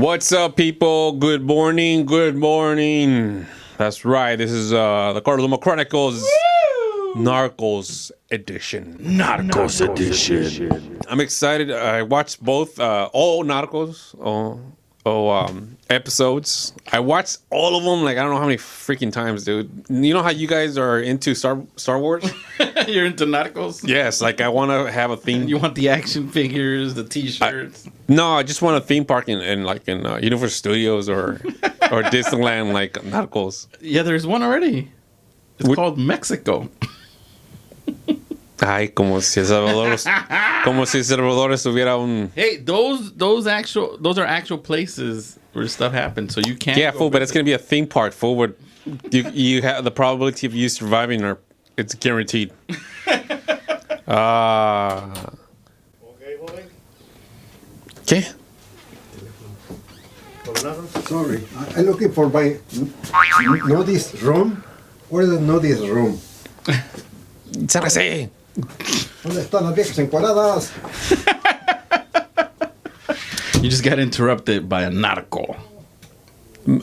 What's up, people? Good morning. Good morning. That's right. This is the Loma Chronicles Narcos edition. Narcos edition. I'm excited. I watched both all Narcos episodes. I watched all of them. Like I don't know how many freaking times, dude. You know how you guys are into Star Wars? You're into Narcos? Yes. Like I want to have a theme. You want the action figures, the T-shirts? No, I just want a theme park in Universal Studios or Disneyland, like Narcos. Yeah, there's one already. It's called Mexico. Ay, como si El Salvador estuviera un. Hey, those are actual places where stuff happens, so you can't. Yeah, fool, but it's gonna be a theme park, fool. Where you have the probability of you surviving, or it's guaranteed. Okay. Sorry, I'm looking for my notice room. Where is the notice room? Say. ¿Dónde están las viejas encuadradas? You just got interrupted by a narco.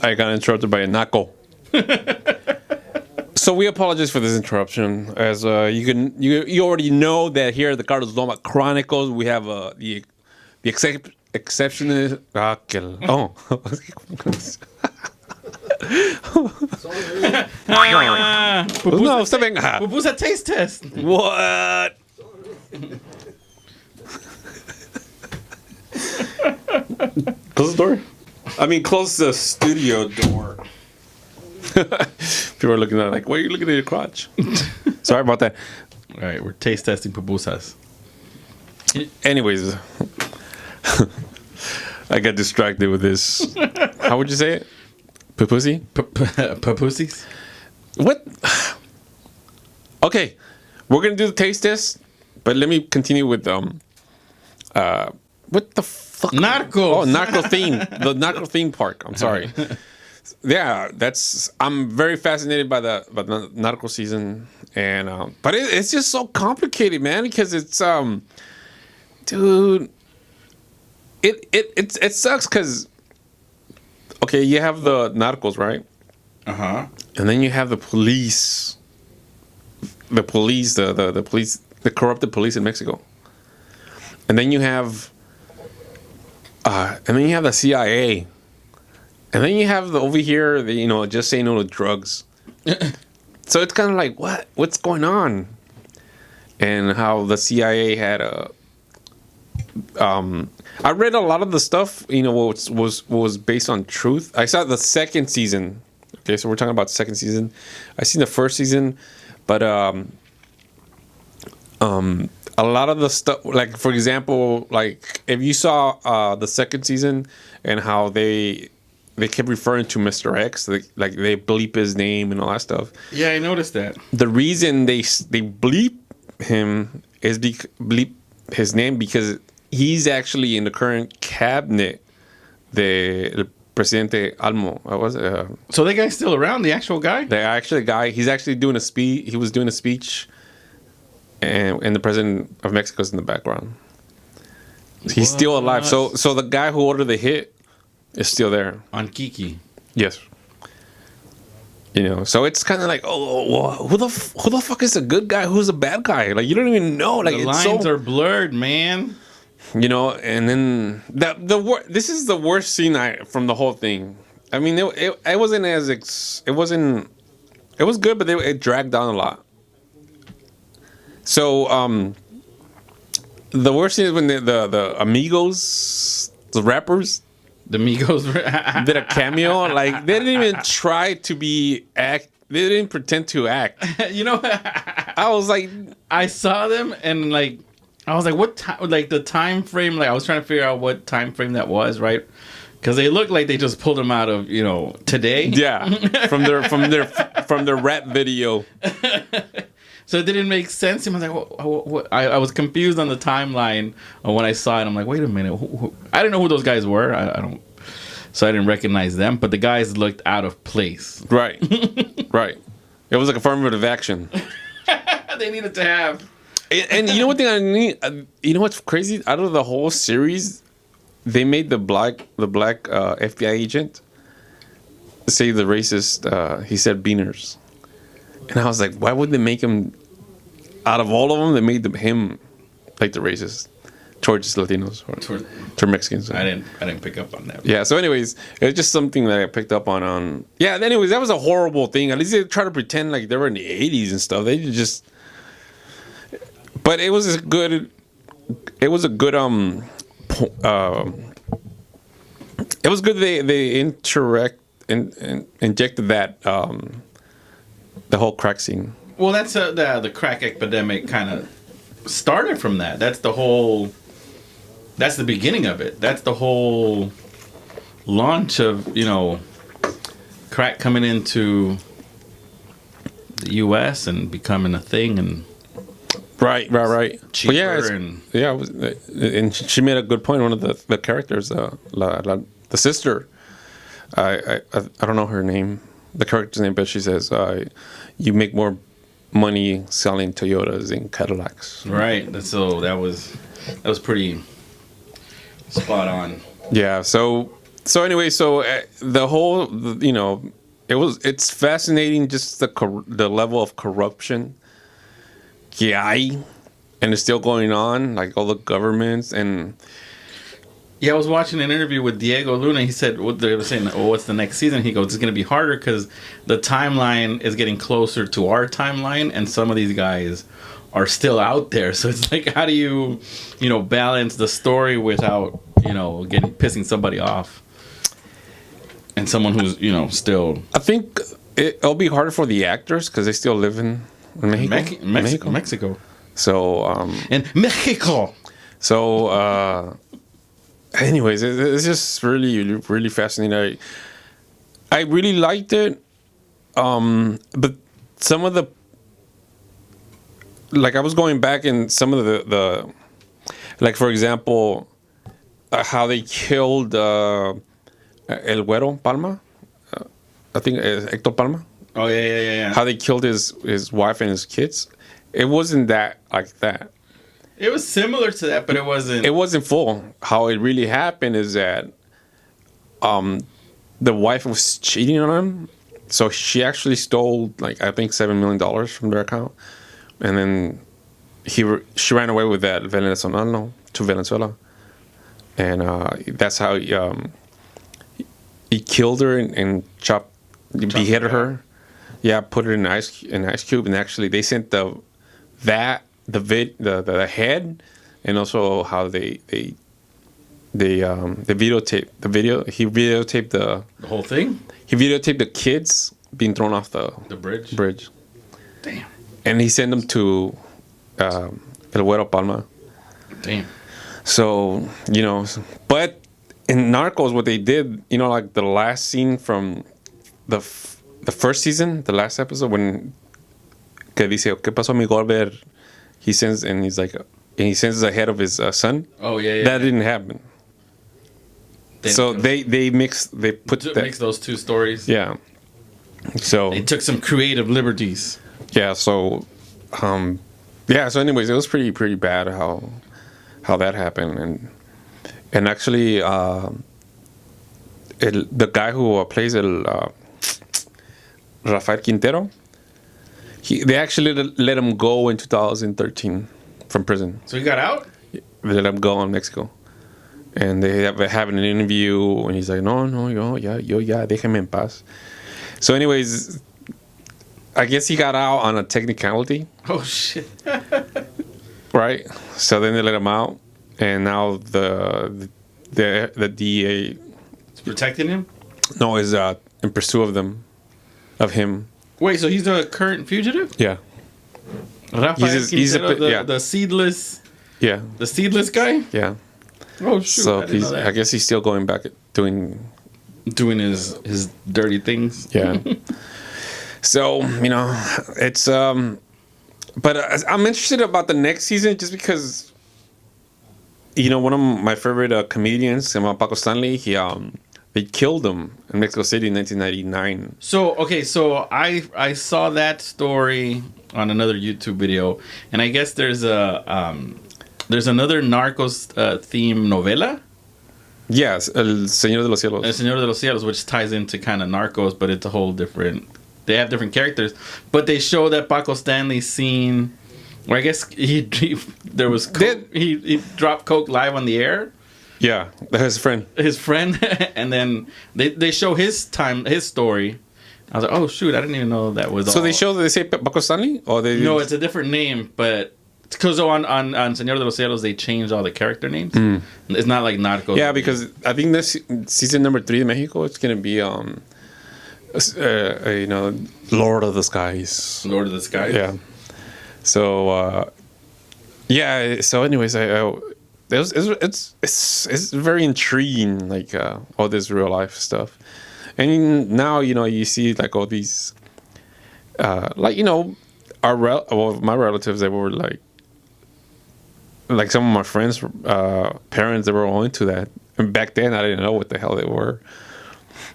I got interrupted by a narco. So we apologize for this interruption. As you already know that here at the Loma Chronicles we have the exception is no, usted venga. Pupusa taste test. What? Close the door. I mean, close the studio door. People are looking at it like, why are you looking at your crotch? Sorry about that. All right, we're taste testing pupusas. Anyways, I got distracted with this. How would you say it? Pupusi? Pupusis? What? Okay, we're gonna do the taste test, but let me continue with what the fuck? Narcos. Oh, Narco theme. The Narco theme park. I'm sorry. Yeah, I'm very fascinated by the Narco season, and but it's just so complicated, man, because it's dude, it sucks because okay, you have the Narcos, right? Uh-huh. And then you have the police. The police, the police, the corrupted police in Mexico. And then you have the CIA. And then you have over here, just saying no to drugs. So it's kind of like, what's going on? And how the CIA had I read a lot of the stuff, was based on truth. I saw the second season. Okay, so we're talking about the second season. I seen the first season, but a lot of the stuff, like for example, like if you saw the second season and how they kept referring to Mr. X, like they bleep his name and all that stuff. Yeah, I noticed that. The reason they bleep him is bleep his name because he's actually in the current cabinet, the Presidente Almo. So that guy's still around, the actual guy? The actual guy. He's actually doing a speech. He was doing a speech, and the president of Mexico's in the background. He's still alive. So the guy who ordered the hit is still there on Kiki. Yes. So it's kind of like, who the fuck is a good guy? Who's a bad guy? Like you don't even know. Like the lines are blurred, man. And then this is the worst scene from the whole thing. I mean, it wasn't it was good, but it dragged down a lot. So the worst thing is when the Amigos, the rappers, the Amigos did a cameo. Like they didn't even try to act. They didn't pretend to act. I was like, I saw them and like. I was like, what time? Like the time frame? Like I was trying to figure out what time frame that was, right? Because they looked like they just pulled them out of today. Yeah, from their rap video. So it didn't make sense. I was like, what? I was confused on the timeline when I saw it. I'm like, wait a minute. I didn't know who those guys were. So I didn't recognize them. But the guys looked out of place. Right, right. It was like affirmative action. They needed to have. And you know what thing I need? You know what's crazy? Out of the whole series, they made the black FBI agent say the racist. He said beaners, and I was like, why would they make him? Out of all of them, they made him like the racist towards Latinos or toward Mexicans. I didn't pick up on that. Yeah. So, anyways, it was just something that I picked up on. Yeah. Anyways, that was a horrible thing. At least they try to pretend like they were in the '80s and stuff. They just. But it was a good. It was a good. It was good. They injected that. The whole crack scene. Well, that's the crack epidemic kind of started from that. That's the whole. That's the beginning of it. That's the whole launch of crack coming into the U.S. and becoming a thing and. Right. Cheaper and she made a good point. One of the characters, the sister, I don't know her name, the character's name, but she says, "You make more money selling Toyotas than Cadillacs." Right. That was pretty spot on. Yeah. So anyway, the whole it's fascinating just the level of corruption. And it's still going on, like all the governments and. Yeah, I was watching an interview with Diego Luna. He said, what they were saying, what's the next season? He goes, it's going to be harder because the timeline is getting closer to our timeline, and some of these guys are still out there. So it's like, how do you balance the story without, pissing somebody off? And someone who's, still. I think it'll be harder for the actors because they still live in Mexico. So. In Mexico. So. Anyways, it's just really, really fascinating. I really liked it, but some of the, like I was going back in some of the like for example, how they killed El Güero Palma, I think Hector Palma. Oh yeah. How they killed his wife and his kids. It wasn't that like that. It was similar to that, but it wasn't. It wasn't full. How it really happened is that the wife was cheating on him, so she actually stole I think $7 million from their account, and then she ran away with that Venezolano to Venezuela, and that's how he killed her and beheaded her. Yeah, put her in an ice cube, and actually they sent the head, and also how they videotaped the video. He videotaped the whole thing. He videotaped the kids being thrown off the bridge. Damn. And he sent them to El Güero Palma. Damn. So but in Narcos, what they did, like the last scene from the first season, the last episode, when que dice, ¿Qué pasó, mi Goldberg? He sends, and he's like, and he sends the head of his son. Oh yeah. That didn't happen. So they mix those two stories. Yeah. So they took some creative liberties. Yeah. So, So anyways, it was pretty bad how that happened, and actually, the guy who plays Rafael Quintero. They actually let him go in 2013 from prison. So he got out? They let him go in Mexico. And they having an interview, and he's like, no, déjame en paz. So anyways, I guess he got out on a technicality. Oh, shit. Right? So then they let him out, and now the DEA... It's protecting him? No, is in pursuit of him. Wait, so he's a current fugitive? Yeah. Rafael Quintero, the seedless... Yeah. The seedless guy? Yeah. Oh, shoot. So I guess he's still going back doing his dirty things. Yeah. So, it's... But I'm interested about the next season just because, one of my favorite comedians, Paco Stanley, they killed him in Mexico City in 1999. So I saw that story on another YouTube video, and I guess there's another Narcos theme novela Yes, El Señor de los Cielos. El Señor de los Cielos, which ties into kind of Narcos, but it's a whole different. They have different characters, but they show that Paco Stanley's scene, where I guess there was coke, he dropped coke live on the air. Yeah, his friend. His friend, and then they show his story. I was like, oh shoot, I didn't even know that was. So they show they say Paco Stanley, or they no, it's a different name, but because on Señor de los Cielos they changed all the character names. It's not like Narcos. Yeah, because I think this season number 3 in Mexico, it's gonna be Lord of the Skies. Lord of the Skies. Yeah. So yeah. So anyways, it's very intriguing, like all this real life stuff, and now you see like all these like my relatives, they were like some of my friends parents, they were all into that, and back then I didn't know what the hell they were.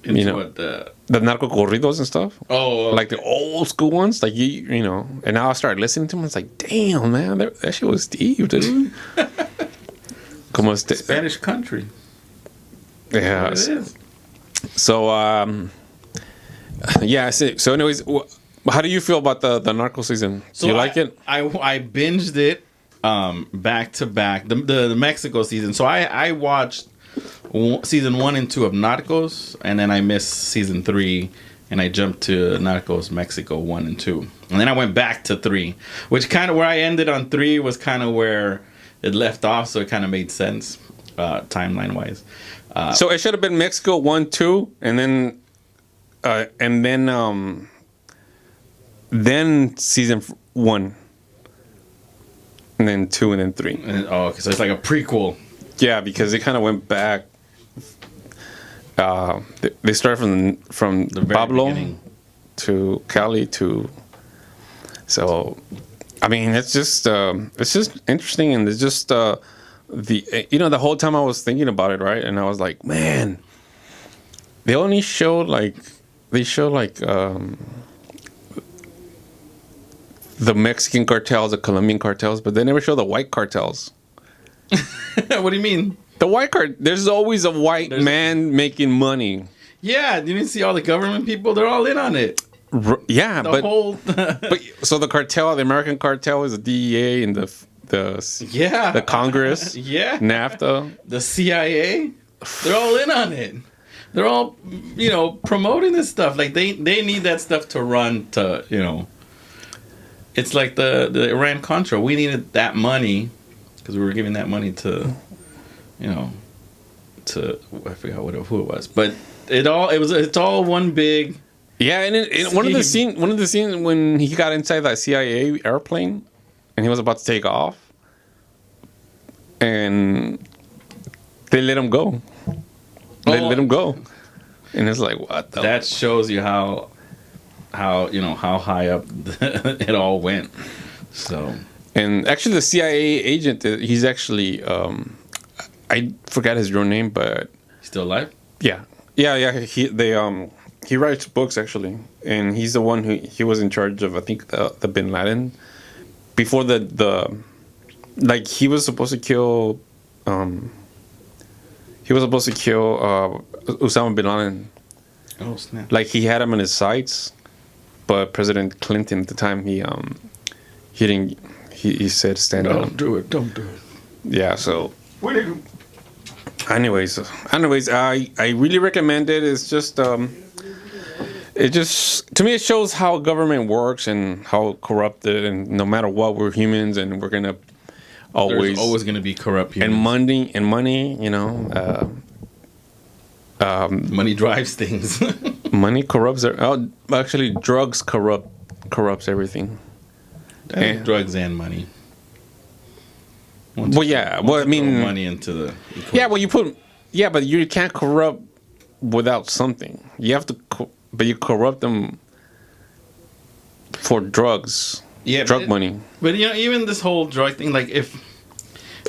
What, the narco corridos and stuff. Oh, like the old school ones, like and now I started listening to them. It's like, damn, man, that shit was deep, dude. Como Spanish country. Yeah. It is. So yeah. So anyways, how do you feel about the narco season? Do you like it? I binged it back to back, the Mexico season. So I watched season 1 and 2 of Narcos, and then I missed season 3, and I jumped to Narcos Mexico 1 and 2, and then I went back to 3, which kind of where I ended on 3 was kind of where it left off, so it kind of made sense timeline wise. So it should have been Mexico 1, 2, and then season 1, and then 2, and then 3. Okay, so it's like a prequel. Yeah, because they kind of went back. They started from The very Pablo beginning. to Cali to. So, I mean, it's just interesting, and it's just the whole time I was thinking about it, right? And I was like, man, they only show the Mexican cartels, the Colombian cartels, but they never show the white cartels. What do you mean? The white card. There's always a white man making money. Yeah, you didn't see all the government people? They're all in on it. Yeah, The whole. but so the cartel, the American cartel, is the DEA and the Yeah. Congress, Yeah. NAFTA, The CIA. They're all in on it. They're all, promoting this stuff. Like they need that stuff to run to, It's like the Iran Contra. We needed that money because we were giving that money to, I forgot who it was, but it's all one big. Yeah, and one of the scenes when he got inside that CIA airplane, and he was about to take off, and they let him go. They let him go, and it's like, what? That shows you how high up it all went. So, and actually, the CIA agent, he's actually I forgot his real name, but still alive. Yeah. He writes books actually, and he's the one he was in charge of, I think, the Bin Laden before he was supposed to kill Osama bin Laden. Oh snap! Like he had him in his sights, but President Clinton at the time he didn't. He said stand down. Don't do it. Yeah. So. Anyways, I really recommend it. It's just to me it shows how government works and how corrupted, and no matter what, we're humans and we're gonna there's always gonna be corrupt humans. And money, money drives things. Money corrupts. Actually, drugs corrupts everything. Drugs and money. Well, yeah. Well, I mean, money into the equation. Yeah. Well, but you can't corrupt without something. You have to, but you corrupt them for drugs. Yeah, drug money. But even this whole drug thing, like if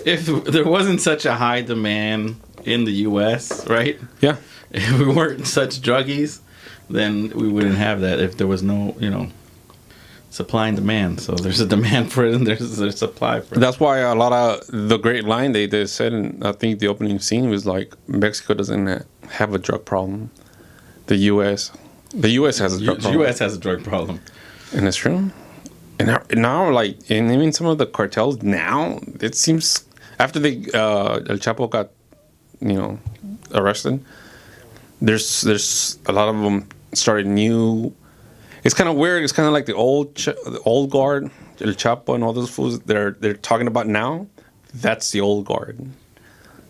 there wasn't such a high demand in the U.S., right? Yeah. If we weren't such druggies, then we wouldn't have that. If there was no, supply and demand. So there's a demand for it, and there's a supply for it. That's why a lot of the great line they said, and I think the opening scene was like, Mexico doesn't have a drug problem. The U.S. has a drug problem. The U.S. has a drug problem. And it's true. And now, like, and even some of the cartels now, it seems after El Chapo got, arrested, there's a lot of them started new. It's kind of weird. It's kind of like the old guard, El Chapo and all those fools they're talking about now. That's the old guard,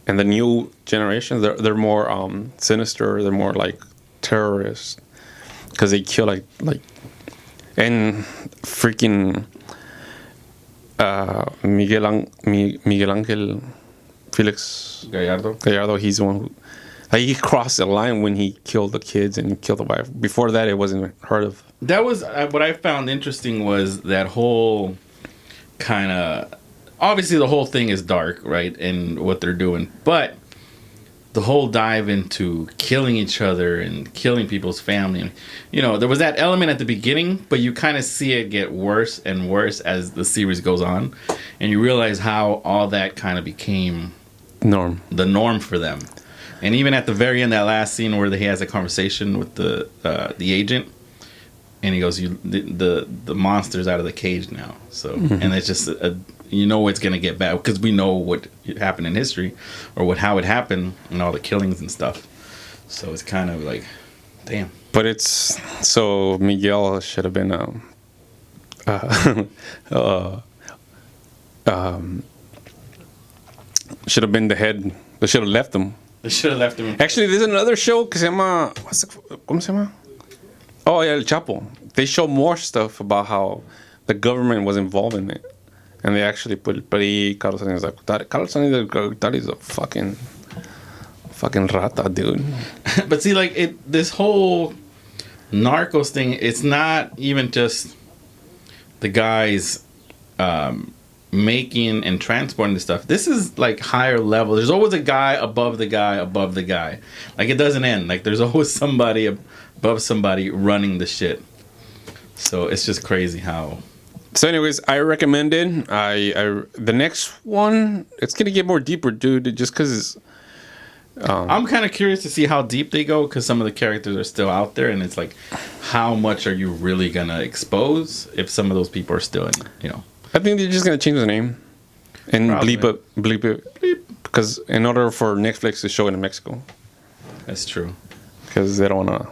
and the new generation they're more sinister. They're more like terrorists because they kill like and freaking Miguel Angel Felix Gallardo. He's the one who. He crossed the line when he killed the kids and killed the wife. Before that, it wasn't heard of. That was what I found interesting was that whole kind of... Obviously, the whole thing is dark, right? And what they're doing. But the whole dive into killing each other and killing people's family. There was that element at the beginning, but you kind of see it get worse and worse as the series goes on. And you realize how all that kind of became... the norm for them. And even at the very end, that last scene where he has a conversation with the agent, and he goes, the monster's out of the cage now." So, and it's just it's gonna get bad because we know what happened in history, or how it happened, and all the killings and stuff. So it's kind of like, damn. But so Miguel should have been should have been the head. They should have left him. They should have left him. Actually, there's another show que se llama... ¿Cómo se llama? Oh, yeah, El Chapo. They show more stuff about how the government was involved in it. And they actually put Carlos Salinas de Gortari. Carlos Salinas de Gortari is a fucking rata, dude. But see, like, this whole Narcos thing, it's not even just the guys... making and transporting the stuff. This is like higher level. There's always a guy above the guy above the guy. Like, it doesn't end. Like, there's always somebody above somebody running the shit. So it's just crazy how. So anyways, I recommend it. The next one, it's gonna get more deeper, dude, just because I'm kind of curious to see how deep they go, because some of the characters are still out there, and it's like, how much are you really gonna expose if some of those people are still in, I think they're just gonna change the name and bleep it, because in order for Netflix to show it in Mexico. That's true. Because they don't wanna.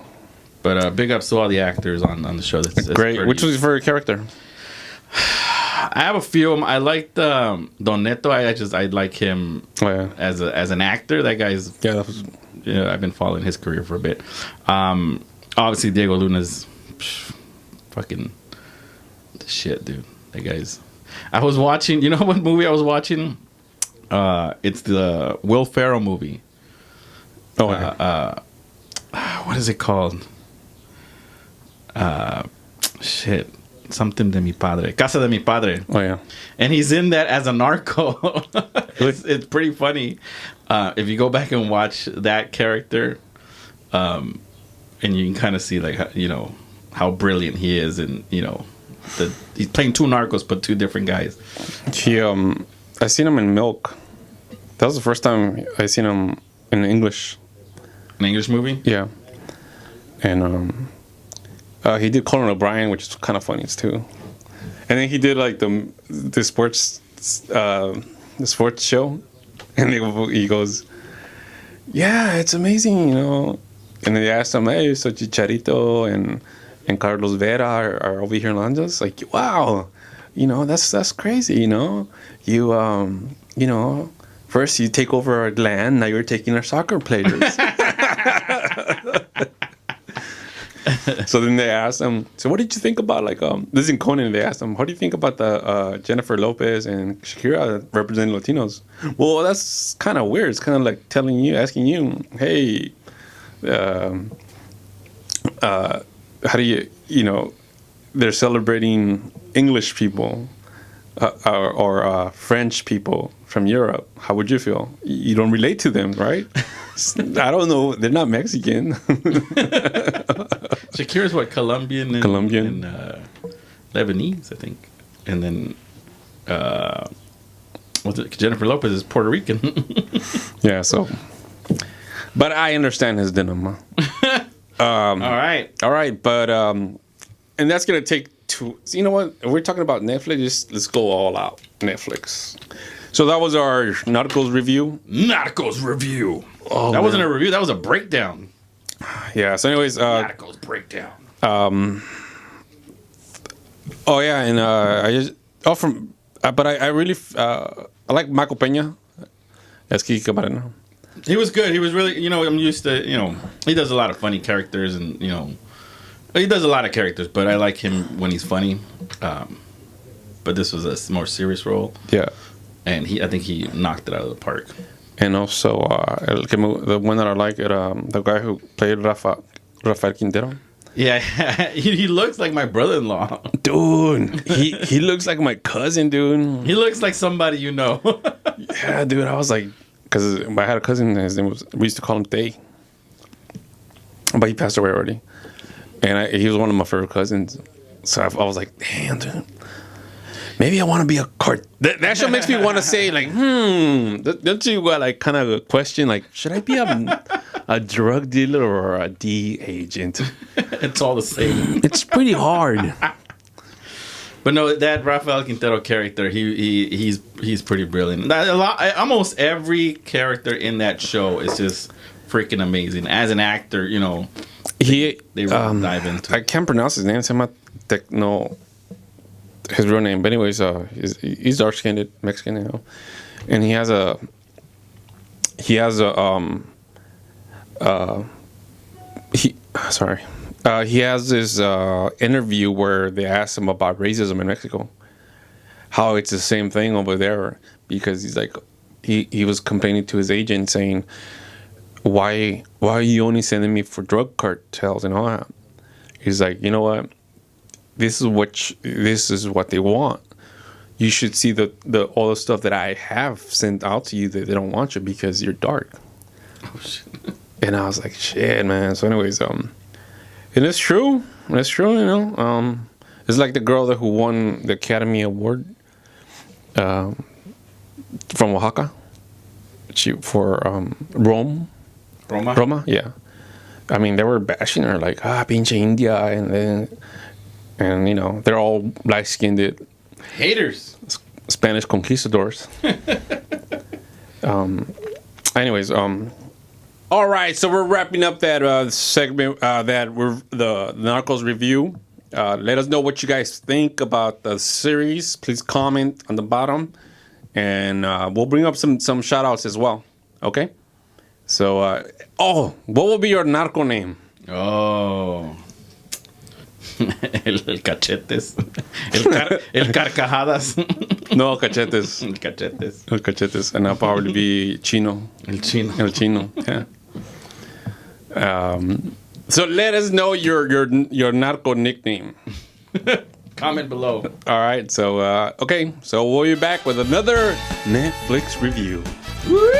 But big ups to all the actors on the show. That's great. Which was your favorite character? I have a few of them. I liked Don Neto. I like him as an actor. That guy's I've been following his career for a bit. Obviously Diego Luna's fucking the shit, dude. That guy's. I was watching. You know what movie I was watching? It's the Will Ferrell movie. Oh, okay. What is it called? Shit. Something de mi padre. Casa de mi padre. Oh, yeah. And he's in that as a narco. It's pretty funny. If you go back and watch that character, and you can kind of see, like, how brilliant he is. And, he's playing two narcos, but two different guys. I seen him in Milk. That was the first time I seen him in English. An English movie? Yeah. And he did Conan O'Brien, which is kind of funny too. And then he did like the sports show, and he goes, "Yeah, it's amazing, And then they asked him, "Hey, so Chicharito and Carlos Vera are over here in London?" It's like, wow, that's crazy, You first you take over our land, now you're taking our soccer players. So then they asked him, so what did you think about, like, this is in Conan, they asked him, how do you think about the Jennifer Lopez and Shakira representing Latinos? Well, that's kind of weird. It's kind of like asking you, hey, how do you, they're celebrating English people or French people from Europe. How would you feel? You don't relate to them, right? I don't know. They're not Mexican. Shakira's what, Colombian? And Lebanese, I think, and then what's it? Jennifer Lopez is Puerto Rican. Yeah, so. But I understand his dilemma. All right. All right, but and that's gonna take two. You know what? If we're talking about Netflix, let's go all out. Netflix. So that was our Narcos review. Narcos review. Oh, that wasn't a review. That was a breakdown. Yeah. So, anyways, Narcos breakdown. Oh yeah, and I just but I really I like Michael Peña as Kiki Camarena. He was good. He was really, I'm used to, he does a lot of funny characters and, he does a lot of characters, but I like him when he's funny. But this was a more serious role. Yeah. And I think he knocked it out of the park. And also, the one that I like, the guy who played Rafael Quintero. Yeah, he looks like my brother-in-law. Dude, he looks like my cousin, dude. He looks like somebody you know. Yeah, dude, I was like, because I had a cousin, his name we used to call him Tay. But he passed away already. And he was one of my favorite cousins. So I was like, damn, dude. Maybe I want to be a that show makes me want to say, like, don't you like kind of question, like, should I be a drug dealer or a D agent? It's all the same. It's pretty hard. But no, that Rafael Quintero character, he's pretty brilliant. Almost every character in that show is just freaking amazing. As an actor, they really dive into. I can't pronounce his name. His real name, but anyways, he's dark-skinned Mexican, and he has a this interview where they asked him about racism in Mexico, how it's the same thing over there, because he's like, he was complaining to his agent saying, why are you only sending me for drug cartels and all that? He's like, you know what? This is what they want. You should see all the stuff that I have sent out to you that they don't want you because you're dark. Oh shit! And I was like, shit, man. So, anyways, and it's true. It's true, It's like the girl who won the Academy Award, from Oaxaca. For Roma, yeah. I mean, they were bashing her like, pinche India, and they're all light-skinned haters, Spanish conquistadors. Anyways, all right, so we're wrapping up that segment, the Narcos review. Let us know what you guys think about the series. Please comment on the bottom, and we'll bring up some shout-outs as well. Okay? So, what will be your narco name? Oh. El cachetes. El carcajadas. No, cachetes. El cachetes. El cachetes. And I'll probably be Chino. El chino. El Chino, yeah. So let us know your narco nickname. Comment below. All right, so, okay. So we'll be back with another Netflix review. Woo!